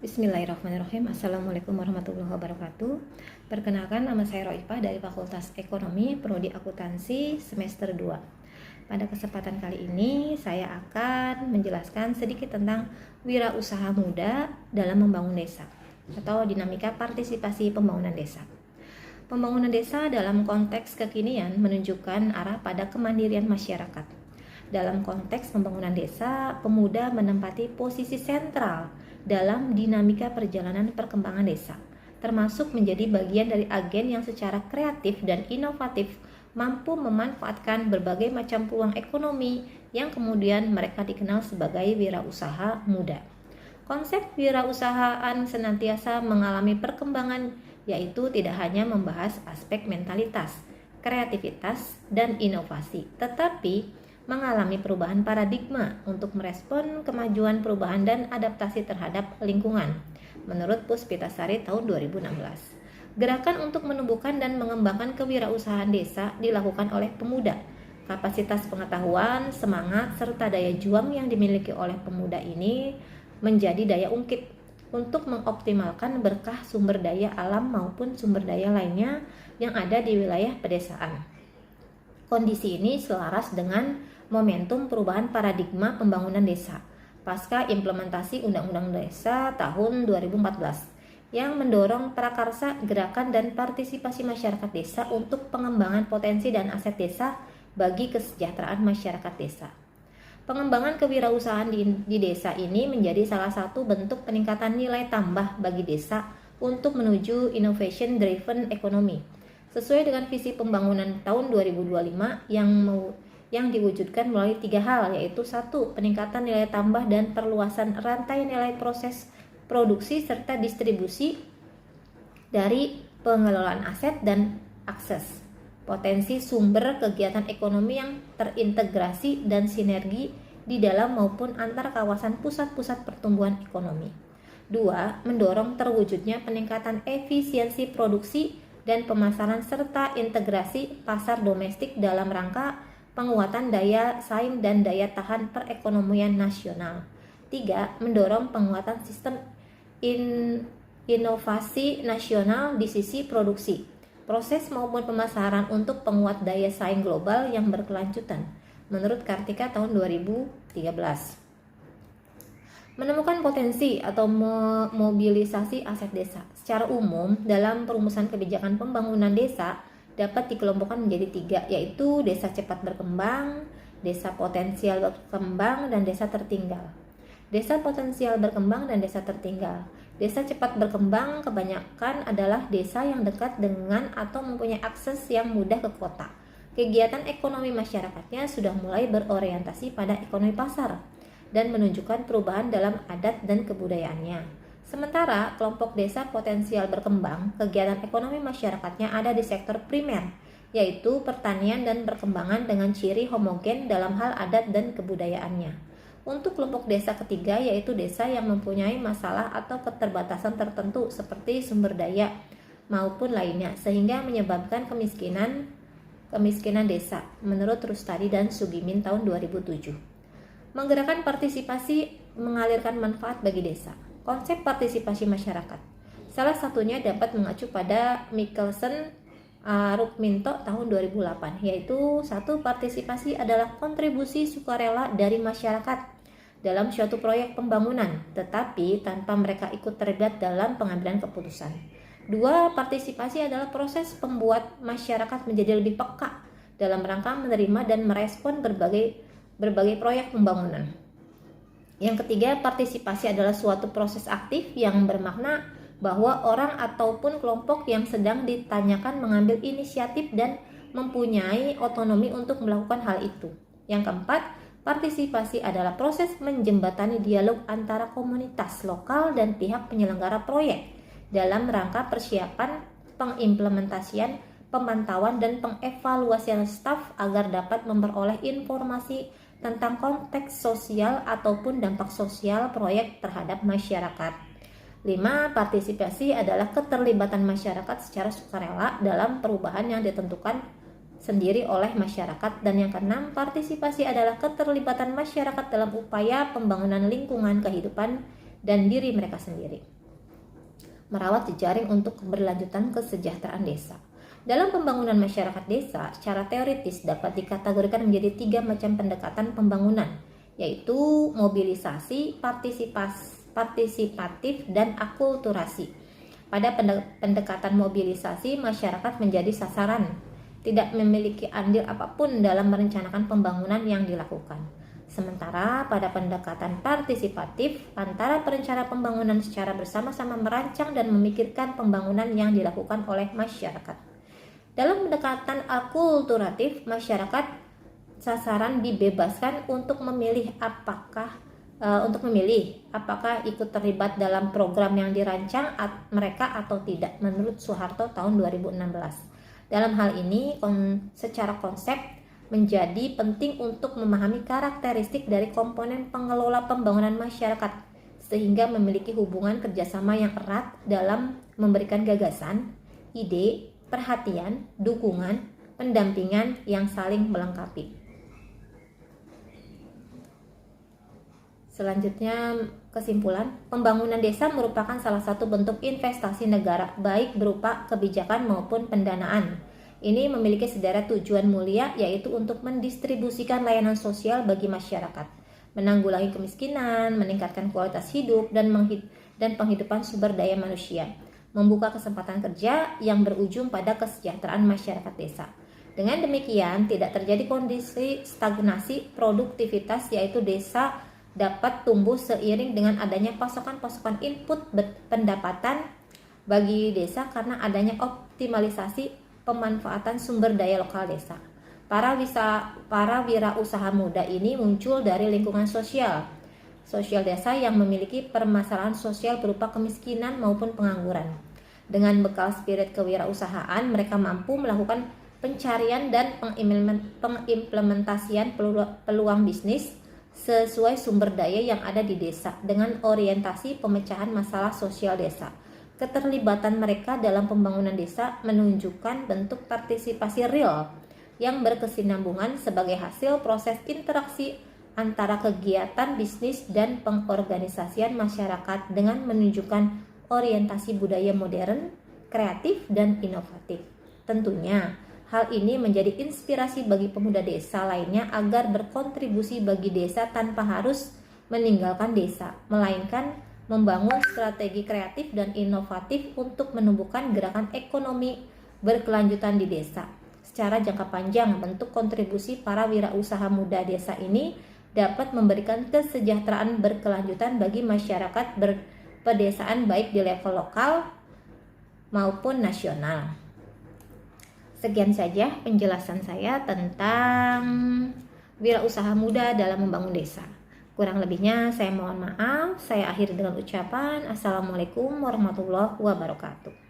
Bismillahirrahmanirrahim. Assalamualaikum warahmatullahi wabarakatuh. Perkenalkan, nama saya Roifah dari Fakultas Ekonomi, Prodi Akuntansi semester 2. Pada kesempatan kali ini saya akan menjelaskan sedikit tentang wirausaha muda dalam membangun desa atau dinamika partisipasi pembangunan desa. Pembangunan desa dalam konteks kekinian menunjukkan arah pada kemandirian masyarakat. Dalam konteks pembangunan desa, pemuda menempati posisi sentral dalam dinamika perjalanan perkembangan desa, termasuk menjadi bagian dari agen yang secara kreatif dan inovatif mampu memanfaatkan berbagai macam peluang ekonomi yang kemudian mereka dikenal sebagai wirausaha muda. Konsep wirausahaan senantiasa mengalami perkembangan, yaitu tidak hanya membahas aspek mentalitas, kreativitas, dan inovasi, tetapi mengalami perubahan paradigma untuk merespon kemajuan perubahan dan adaptasi terhadap lingkungan, menurut Puspitasari tahun 2016. Gerakan untuk menumbuhkan dan mengembangkan kewirausahaan desa dilakukan oleh pemuda. Kapasitas pengetahuan, semangat, serta daya juang yang dimiliki oleh pemuda ini menjadi daya ungkit untuk mengoptimalkan berkah sumber daya alam maupun sumber daya lainnya yang ada di wilayah pedesaan. Kondisi ini selaras dengan momentum perubahan paradigma pembangunan desa pasca implementasi Undang-Undang Desa tahun 2014 yang mendorong prakarsa gerakan dan partisipasi masyarakat desa untuk pengembangan potensi dan aset desa bagi kesejahteraan masyarakat desa. Pengembangan kewirausahaan di desa ini menjadi salah satu bentuk peningkatan nilai tambah bagi desa untuk menuju innovation driven economy sesuai dengan visi pembangunan tahun 2025 yang diwujudkan melalui 3 hal, yaitu 1. Peningkatan nilai tambah dan perluasan rantai nilai proses produksi serta distribusi dari pengelolaan aset dan akses potensi sumber kegiatan ekonomi yang terintegrasi dan sinergi di dalam maupun antar kawasan pusat-pusat pertumbuhan ekonomi. 2. Mendorong terwujudnya peningkatan efisiensi produksi dan pemasaran serta integrasi pasar domestik dalam rangka penguatan daya saing dan daya tahan perekonomian nasional. 3. Mendorong penguatan sistem inovasi nasional di sisi produksi, proses maupun pemasaran untuk penguat daya saing global yang berkelanjutan, menurut Kartika tahun 2013. Menemukan potensi atau mobilisasi aset desa. Secara umum, dalam perumusan kebijakan pembangunan desa dapat dikelompokkan menjadi 3, yaitu desa cepat berkembang, desa potensial berkembang, dan desa tertinggal. Desa potensial berkembang dan desa tertinggal. Desa cepat berkembang kebanyakan adalah desa yang dekat dengan atau mempunyai akses yang mudah ke kota. Kegiatan ekonomi masyarakatnya sudah mulai berorientasi pada ekonomi pasar dan menunjukkan perubahan dalam adat dan kebudayaannya. Sementara kelompok desa potensial berkembang, kegiatan ekonomi masyarakatnya ada di sektor primer, yaitu pertanian dan perkembangan dengan ciri homogen dalam hal adat dan kebudayaannya. Untuk kelompok desa ketiga, yaitu desa yang mempunyai masalah atau keterbatasan tertentu seperti sumber daya maupun lainnya, sehingga menyebabkan kemiskinan desa, menurut Rustadi dan Sugimin tahun 2007. Menggerakkan partisipasi mengalirkan manfaat bagi desa. Konsep partisipasi masyarakat. Salah satunya dapat mengacu pada Michelson Rukminto tahun 2008, yaitu 1. Partisipasi adalah kontribusi sukarela dari masyarakat dalam suatu proyek pembangunan, tetapi tanpa mereka ikut terlibat dalam pengambilan keputusan. 2. Partisipasi adalah proses pembuat masyarakat menjadi lebih peka dalam rangka menerima dan merespon berbagai proyek pembangunan. Yang ketiga, partisipasi adalah suatu proses aktif yang bermakna bahwa orang ataupun kelompok yang sedang ditanyakan mengambil inisiatif dan mempunyai otonomi untuk melakukan hal itu. Yang keempat, partisipasi adalah proses menjembatani dialog antara komunitas lokal dan pihak penyelenggara proyek dalam rangka persiapan, pengimplementasian, pemantauan, dan pengevaluasian staf agar dapat memperoleh informasi tentang konteks sosial ataupun dampak sosial proyek terhadap masyarakat. 5. Partisipasi adalah keterlibatan masyarakat secara sukarela dalam perubahan yang ditentukan sendiri oleh masyarakat. Dan yang keenam, partisipasi adalah keterlibatan masyarakat dalam upaya pembangunan lingkungan kehidupan dan diri mereka sendiri. Merawat jejaring untuk keberlanjutan kesejahteraan desa. Dalam pembangunan masyarakat desa, secara teoritis dapat dikategorikan menjadi 3 macam pendekatan pembangunan, yaitu mobilisasi, partisipatif, dan akulturasi. Pada pendekatan mobilisasi, masyarakat menjadi sasaran, tidak memiliki andil apapun dalam merencanakan pembangunan yang dilakukan. Sementara pada pendekatan partisipatif, antara perencana pembangunan secara bersama-sama merancang dan memikirkan pembangunan yang dilakukan oleh masyarakat. Dalam pendekatan akulturatif, masyarakat sasaran dibebaskan untuk memilih apakah ikut terlibat dalam program yang dirancang mereka atau tidak, menurut Soeharto tahun 2016. Dalam hal ini, secara konsep menjadi penting untuk memahami karakteristik dari komponen pengelola pembangunan masyarakat, sehingga memiliki hubungan kerjasama yang erat dalam memberikan gagasan, ide, perhatian, dukungan, pendampingan yang saling melengkapi. Selanjutnya, kesimpulan, pembangunan desa merupakan salah satu bentuk investasi negara, baik berupa kebijakan maupun pendanaan. Ini memiliki sederet tujuan mulia, yaitu untuk mendistribusikan layanan sosial bagi masyarakat, menanggulangi kemiskinan, meningkatkan kualitas hidup, dan penghidupan sumber daya manusia, membuka kesempatan kerja yang berujung pada kesejahteraan masyarakat desa. Dengan demikian, tidak terjadi kondisi stagnasi produktivitas, yaitu desa dapat tumbuh seiring dengan adanya pasokan-pasokan input pendapatan bagi desa karena adanya optimalisasi pemanfaatan sumber daya lokal desa. Para wirausaha muda ini muncul dari lingkungan sosial desa yang memiliki permasalahan sosial berupa kemiskinan maupun pengangguran. Dengan bekal spirit kewirausahaan, mereka mampu melakukan pencarian dan pengimplementasian peluang bisnis sesuai sumber daya yang ada di desa dengan orientasi pemecahan masalah sosial desa. Keterlibatan mereka dalam pembangunan desa menunjukkan bentuk partisipasi real yang berkesinambungan sebagai hasil proses interaksi antara kegiatan bisnis dan pengorganisasian masyarakat dengan menunjukkan orientasi budaya modern, kreatif, dan inovatif. Tentunya, hal ini menjadi inspirasi bagi pemuda desa lainnya agar berkontribusi bagi desa tanpa harus meninggalkan desa, melainkan membangun strategi kreatif dan inovatif untuk menumbuhkan gerakan ekonomi berkelanjutan di desa. Secara jangka panjang, bentuk kontribusi para wirausaha muda desa ini dapat memberikan kesejahteraan berkelanjutan bagi masyarakat pedesaan baik di level lokal maupun nasional. Sekian saja penjelasan saya tentang wirausaha muda dalam membangun desa. Kurang lebihnya saya mohon maaf. Saya akhiri dengan ucapan Assalamualaikum warahmatullahi wabarakatuh.